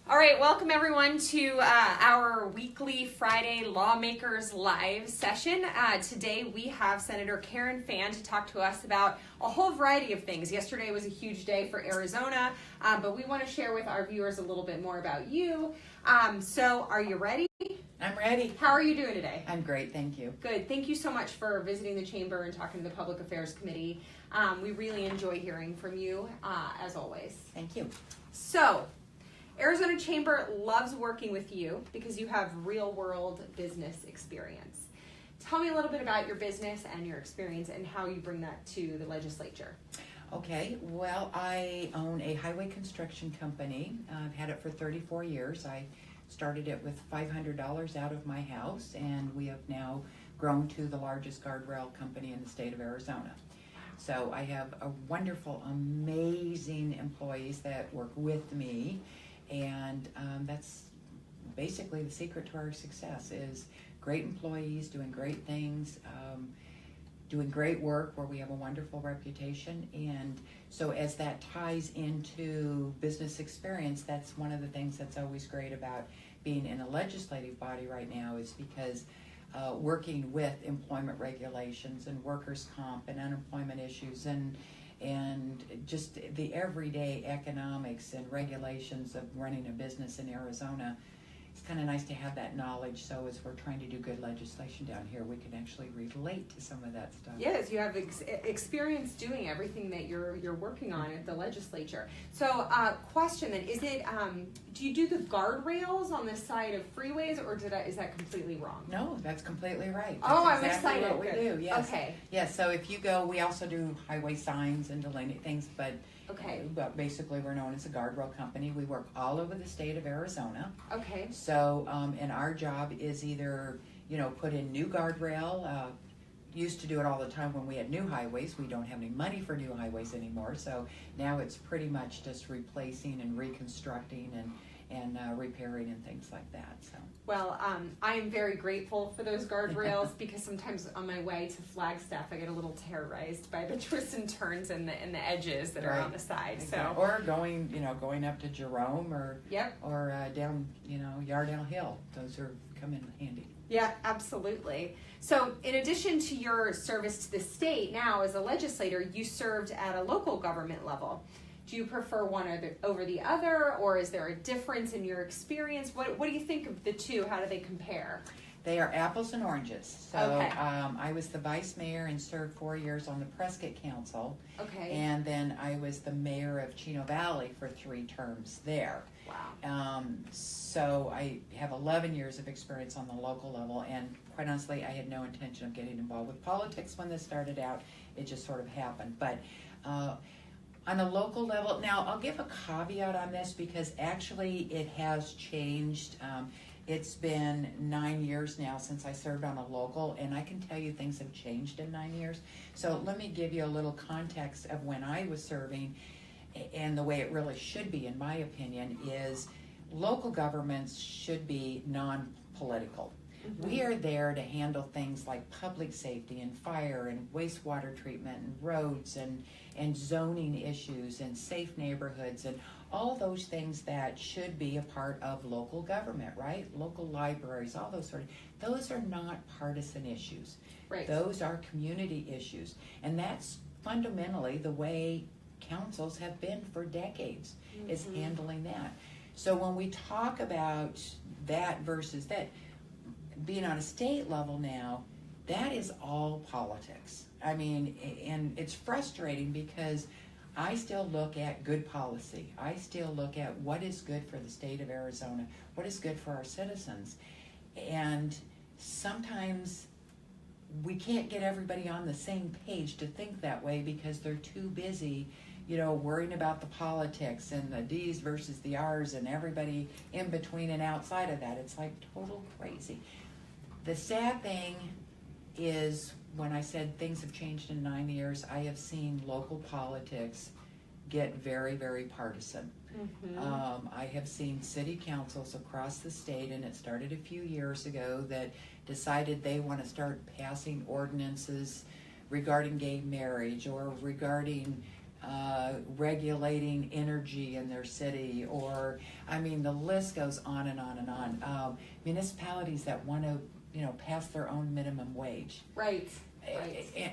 All right, welcome everyone to our weekly Friday Lawmakers Live session. Today we have Senator Karen Fann to talk to us about a whole variety of things. Yesterday was a huge day for Arizona, but we want to share with our viewers a little bit more about you. So are you ready? I'm ready. How are you doing today? I'm great, thank you. Good. Thank you so much for visiting the Chamber and talking to the Public Affairs Committee. We really enjoy hearing from you, as always. Thank you. So, Arizona Chamber loves working with you because you have real-world business experience. Tell me a little bit about your business and your experience and how you bring that to the legislature. Okay, well, I own a highway construction company. I've had it for 34 years. I started it with $500 out of my house, and we have now grown to the largest guardrail company in the state of Arizona. So I have a wonderful, amazing employees that work with me, and that's basically the secret to our success is great employees doing great things, doing great work where we have a wonderful reputation. And so as that ties into business experience, that's one of the things that's always great about being in a legislative body right now is because working with employment regulations and workers' comp and unemployment issues and just the everyday economics and regulations of running a business in Arizona, it's kind of nice to have that knowledge. So as we're trying to do good legislation down here, we can actually relate to some of that stuff. Yes, you have experience doing everything that you're working on at the legislature. So, question then, is it, do you do the guardrails on the side of freeways, or is that completely wrong? No, that's completely right. Oh, That's I'm exactly excited. what we do, yes. Okay. Yes, so if you go, we also do highway signs and delineate things, but But basically, we're known as a guardrail company. We work all over the state of Arizona. Okay. So, and our job is either, put in new guardrail. Used to do it all the time when we had new highways. We don't have any money for new highways anymore. So now it's pretty much just replacing and reconstructing and repairing and things like that. So. Well, I am very grateful for those guardrails because sometimes on my way to Flagstaff, I get a little terrorized by the twists and turns and the edges that are on the side. Exactly. So, or going up to Jerome or down Yardell Hill. Those come in handy. Yeah, absolutely. So, in addition to your service to the state, now as a legislator, you served at a local government level. Do you prefer one over the other, or is there a difference in your experience? What do you think of the two? How do they compare? They are apples and oranges. So okay. I was the vice mayor and served 4 years on the Prescott Council. Okay. And then I was the mayor of Chino Valley for 3 terms there. Wow. So I have 11 years of experience on the local level, and quite honestly, I had no intention of getting involved with politics when this started out. It just sort of happened. But on a local level, now I'll give a caveat on this because actually it has changed. It's been 9 years now since I served on a local, and I can tell you things have changed in 9 years. So let me give you a little context of when I was serving, and the way it really should be, in my opinion, is local governments should be non-political. Mm-hmm. We are there to handle things like public safety and fire and wastewater treatment and roads and zoning issues and safe neighborhoods and all those things that should be a part of local government, right? Local libraries, all those those are not partisan issues. Right. Those are community issues. And that's fundamentally the way councils have been for decades, mm-hmm. is handling that. So when we talk about that versus that, being on a state level now, that is all politics. I mean, and it's frustrating because I still look at good policy. I still look at what is good for the state of Arizona, what is good for our citizens. And sometimes we can't get everybody on the same page to think that way because they're too busy, worrying about the politics and the D's versus the R's and everybody in between and outside of that. It's like total crazy. The sad thing is when I said things have changed in 9 years, I have seen local politics get very, very partisan. Mm-hmm. I have seen city councils across the state, and it started a few years ago, that decided they want to start passing ordinances regarding gay marriage or regarding regulating energy in their city, or I mean, the list goes on and on and on. Municipalities that want to, pass their own minimum wage, right.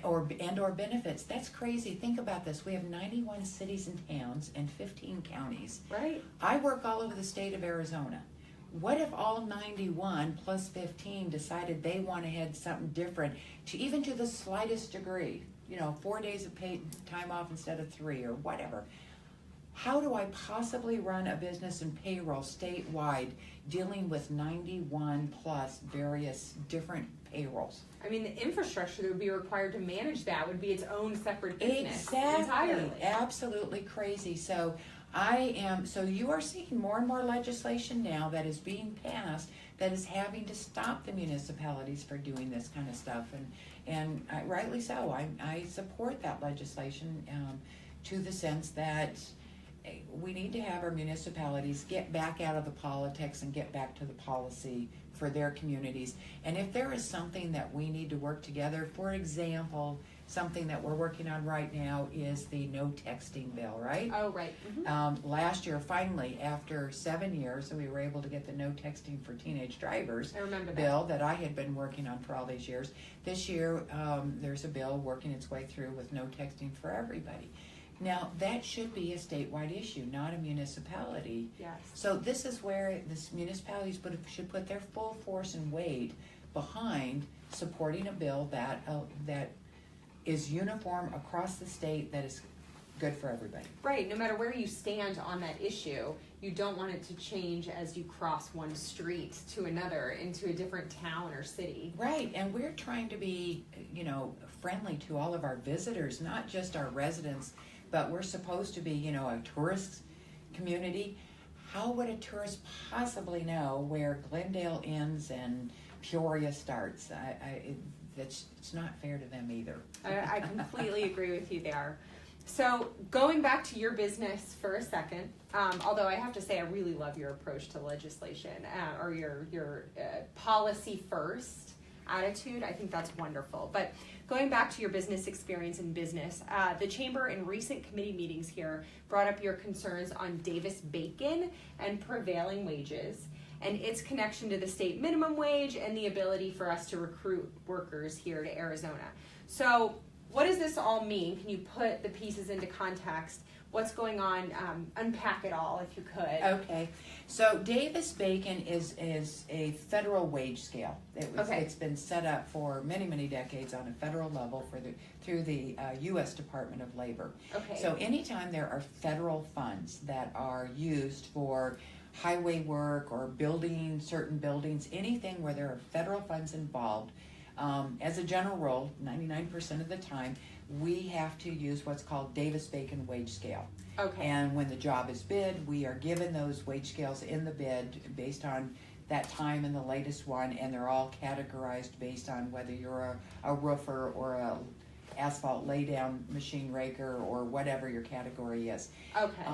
or benefits. That's crazy. Think about this. We have 91 cities and towns and 15 counties. Right. I work all over the state of Arizona. What if all 91 plus 15 decided they want to have something different, to the slightest degree? 4 days of paid time off instead of 3, or whatever. How do I possibly run a business and payroll statewide dealing with 91 plus various different payrolls? I mean, the infrastructure that would be required to manage that would be its own separate business. Exactly. Entirely. Absolutely crazy. So you are seeing more and more legislation now that is being passed that is having to stop the municipalities for doing this kind of stuff. And rightly so. I support that legislation to the sense that we need to have our municipalities get back out of the politics and get back to the policy for their communities. And if there is something that we need to work together, for example, something that we're working on right now is the no texting bill, right? Oh, right. Mm-hmm. Last year, finally, after 7 years, we were able to get the no texting for teenage drivers bill that I had been working on for all these years. This year, there's a bill working its way through with no texting for everybody. Now, that should be a statewide issue, not a municipality. Yes. So this is where the municipalities should put their full force and weight behind supporting a bill that is uniform across the state, that is good for everybody. Right. No matter where you stand on that issue, you don't want it to change as you cross one street to another into a different town or city. Right. And we're trying to be, friendly to all of our visitors, not just our residents, but we're supposed to be, a tourist community. How would a tourist possibly know where Glendale ends and Peoria starts? It's not fair to them either. I completely agree with you there. So going back to your business for a second, although I have to say I really love your approach to legislation, or your policy first attitude. I think that's wonderful. But going back to your business experience in business, the Chamber in recent committee meetings here brought up your concerns on DavisBacon and prevailing wages, and its connection to the state minimum wage and the ability for us to recruit workers here to Arizona. So what does this all mean? Can you put the pieces into context? What's going on? Unpack it all, if you could. Okay. So DavisBacon is a federal wage scale. It's been set up for many, many decades on a federal level through the U.S. Department of Labor. Okay. So anytime there are federal funds that are used for highway work or building certain buildings, anything where there are federal funds involved, as a general rule, 99% of the time, we have to use what's called DavisBacon wage scale. Okay. And when the job is bid, we are given those wage scales in the bid based on that time and the latest one, and they're all categorized based on whether you're a roofer or a asphalt laydown machine raker or whatever your category is. Okay.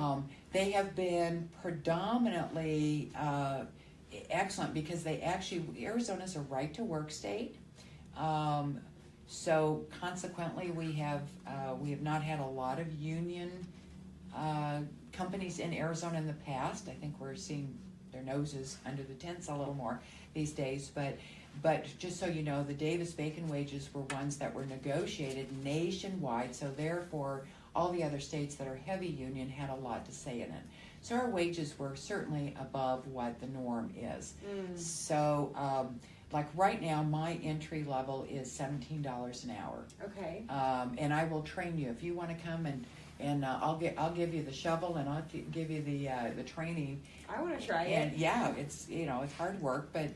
They have been predominantly excellent because Arizona's a right to work state. So consequently, we have not had a lot of union companies in Arizona in the past. I think we're seeing their noses under the tents a little more these days. But just so you know, the DavisBacon wages were ones that were negotiated nationwide. So therefore, all the other states that are heavy union had a lot to say in it. So our wages were certainly above what the norm is. So. Like right now, my entry level is $17 an hour. Okay. And I will train you if you want to come and I'll give you the shovel and I'll give you the training. I want to try and it. Yeah, it's it's hard work, but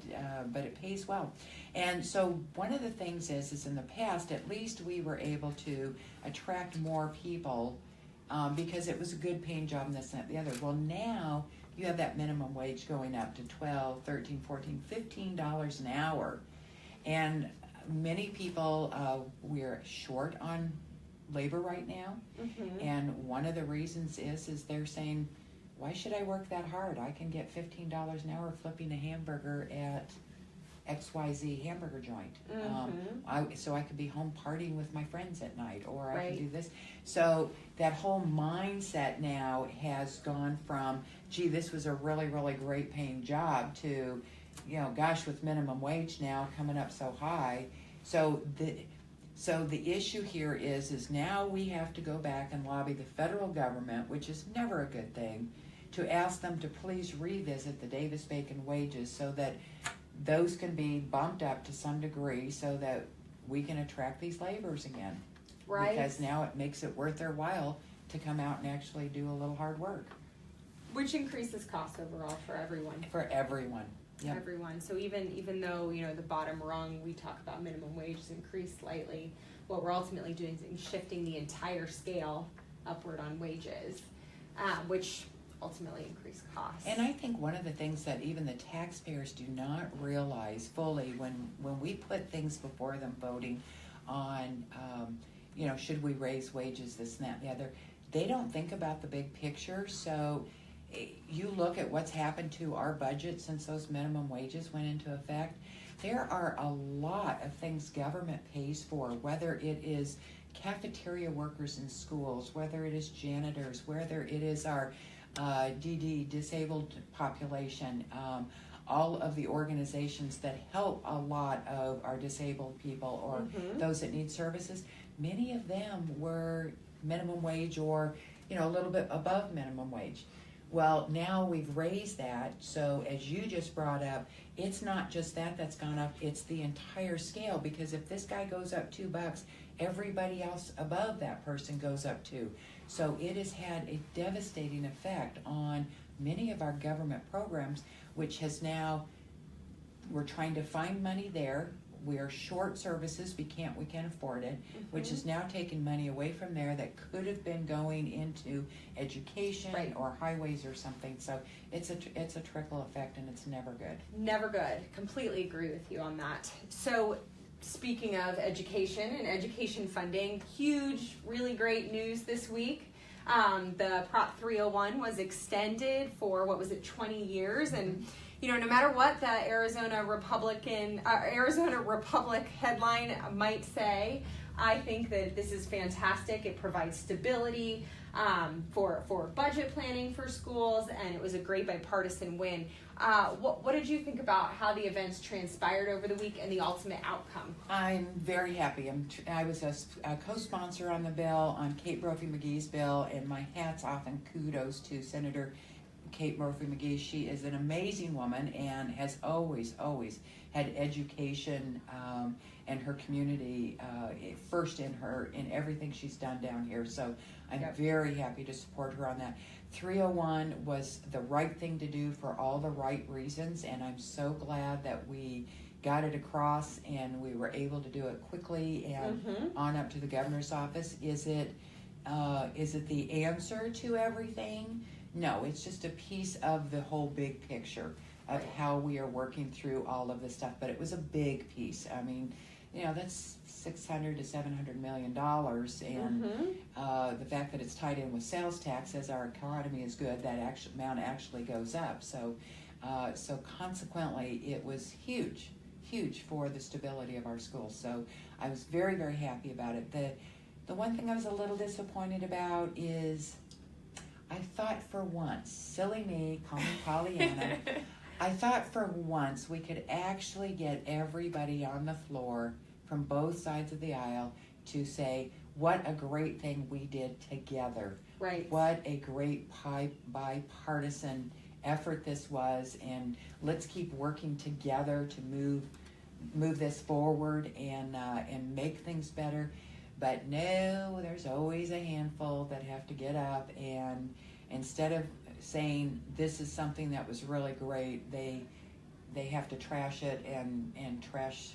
it pays well. And so one of the things is in the past, at least we were able to attract more people because it was a good paying job and this and that, the other. Well, now you have that minimum wage going up to $12, $13, $14, $15 an hour. And many people, we're short on labor right now. Mm-hmm. And one of the reasons is they're saying, why should I work that hard? I can get $15 an hour flipping a hamburger at XYZ hamburger joint. Mm-hmm. So I could be home partying with my friends at night, or I Right. can do this. So that whole mindset now has gone from, gee, this was a really, really great paying job, to, gosh, with minimum wage now coming up so high. So the issue here is now we have to go back and lobby the federal government, which is never a good thing, to ask them to please revisit the DavisBacon wages so that those can be bumped up to some degree so that we can attract these laborers again. Right. Because now it makes it worth their while to come out and actually do a little hard work. Which increases costs overall for everyone. For everyone. Yep. Everyone. So even though, the bottom rung, we talk about minimum wages increase slightly, what we're ultimately doing is shifting the entire scale upward on wages, which ultimately increase costs. And I think one of the things that even the taxpayers do not realize fully when we put things before them voting on, should we raise wages, this and that and the other, they don't think about the big picture. So you look at what's happened to our budget since those minimum wages went into effect. There are a lot of things government pays for, whether it is cafeteria workers in schools, whether it is janitors, whether it is our DD, disabled population, all of the organizations that help a lot of our disabled people or Mm-hmm. those that need services. Many of them were minimum wage or, a little bit above minimum wage. Well, now we've raised that, so as you just brought up, it's not just that's gone up, it's the entire scale, because if this guy goes up $2, everybody else above that person goes up too. So it has had a devastating effect on many of our government programs, which has now, we're trying to find money there. We are short services, we can't afford it, which is now taking money away from there that could have been going into education Right. or highways or something. So it's a trickle effect, and it's never good. Never good. Completely agree with you on that. So speaking of education and education funding, huge, really great news this week. The Prop 301 was extended for, 20 years, and no matter what the Arizona Republic headline might say, I think that this is fantastic. It provides stability for budget planning for schools, and it was a great bipartisan win. What did you think about how the events transpired over the week and the ultimate outcome? I'm very happy. I was a co-sponsor on the bill, on Kate Brophy-McGee's bill, and my hat's off and kudos to Senator Kate Brophy-McGee. She is an amazing woman and has always had education and her community first in everything she's done down here. So I'm Yep. very happy to support her on that. 301 was the right thing to do for all the right reasons, and I'm so glad that we got it across and we were able to do it quickly and on up to the governor's office. Is it the answer to everything? No, it's just a piece of the whole big picture of how we are working through all of this stuff. But it was a big piece. I mean, that's $600 to $700 million, and the fact that it's tied in with sales tax, as our economy is good, that amount actually goes up. So consequently, it was huge for the stability of our schools. So I was very, very happy about it. The one thing I was a little disappointed about is I thought for once, silly me, call me Pollyanna, I thought for once we could actually get everybody on the floor from both sides of the aisle to say what a great thing we did together. Right. What a great bipartisan effort this was, and let's keep working together to move this forward and make things better. But no, there's always a handful that have to get up, and instead of saying this is something that was really great, they have to trash it and trash,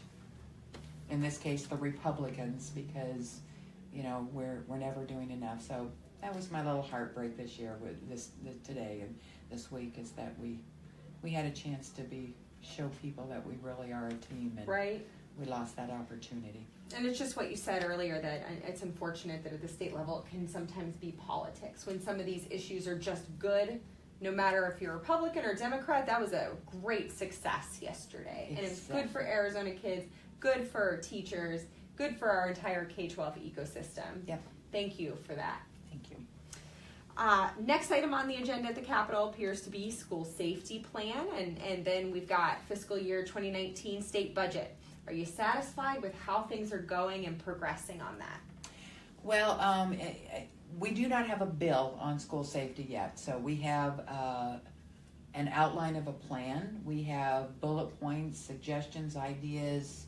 in this case, the Republicans, because we're never doing enough. So that was my little heartbreak this year with today and this week, is that we had a chance to show people that we really are a team, and right. We lost that opportunity. And it's just what you said earlier, that it's unfortunate that at the state level it can sometimes be politics when some of these issues are just good no matter if you're Republican or Democrat, that was a great success yesterday. Exactly. And it's good for Arizona kids, good for teachers, good for our entire K-12 ecosystem. Yep. Thank you for that. Thank you. Next item on the agenda at the Capitol appears to be school safety plan, and then we've got fiscal year 2019 state budget. Are you satisfied with how things are going and progressing on that? Well, we do not have a bill on school safety yet, so we have an outline of a plan. We have bullet points, suggestions, ideas,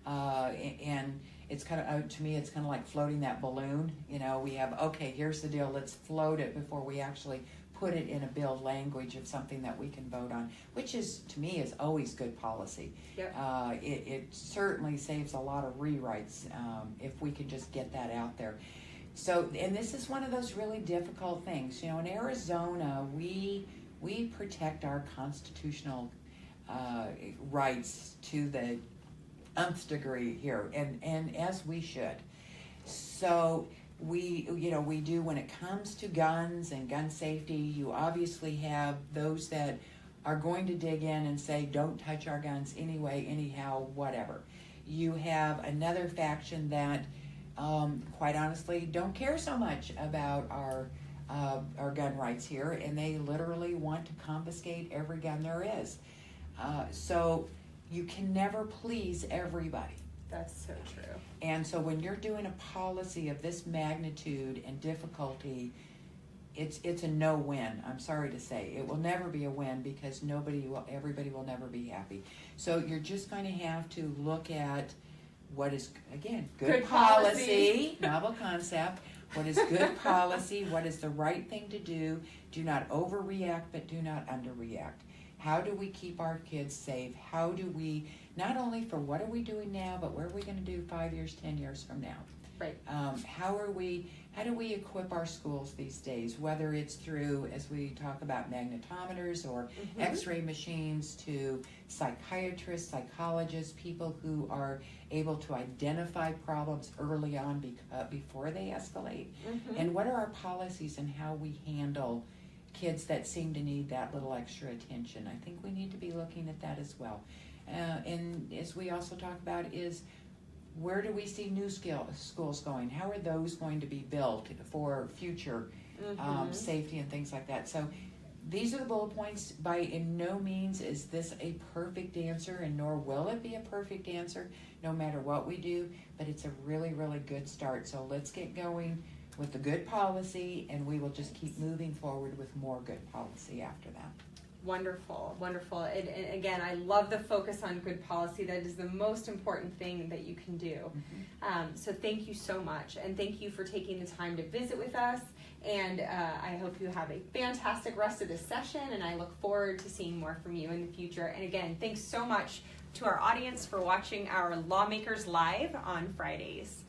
and it's kind of, to me, it's kind of like floating that balloon. You know, we have, okay, here's the deal, let's float it before we actually put it in a bill language of something that we can vote on, which is, to me, is always good policy. Yep. It certainly saves a lot of rewrites if we can just get that out there. So, and this is one of those really difficult things. You know, in Arizona, we protect our constitutional rights to the nth degree here, and as we should. So we do, when it comes to guns and gun safety, you obviously have those that are going to dig in and say, don't touch our guns anyway, anyhow, whatever. You have another faction that, quite honestly, don't care so much about our gun rights here, and they literally want to confiscate every gun there is. So you can never please everybody. That's so true. And so when you're doing a policy of this magnitude and difficulty, it's a no-win. I'm sorry to say. It will never be a win because everybody will never be happy. So you're just going to have to look at what is, again, good policy, novel concept. What is good policy? What is the right thing to do? Do not overreact, but do not underreact. How do we keep our kids safe? How do we, not only for what are we doing now, but what are we going to do 5 years, 10 years from now? Right. How do we equip our schools these days, whether it's through, as we talk about, magnetometers or x-ray machines, to psychiatrists, psychologists, people who are able to identify problems early on before they escalate? And what are our policies and how we handle kids that seem to need that little extra attention? I think we need to be looking at that as well. And as we also talk about is, where do we see new schools going? How are those going to be built for future safety and things like that? So these are the bullet points. By in no means is this a perfect answer, and nor will it be a perfect answer no matter what we do, but it's a really, really good start. So let's get going with the good policy, and we will just keep moving forward with more good policy after that. Wonderful, wonderful. And again, I love the focus on good policy. That is the most important thing that you can do. So thank you so much, and thank you for taking the time to visit with us. And I hope you have a fantastic rest of this session, and I look forward to seeing more from you in the future. And again, thanks so much to our audience for watching our Lawmakers Live on Fridays.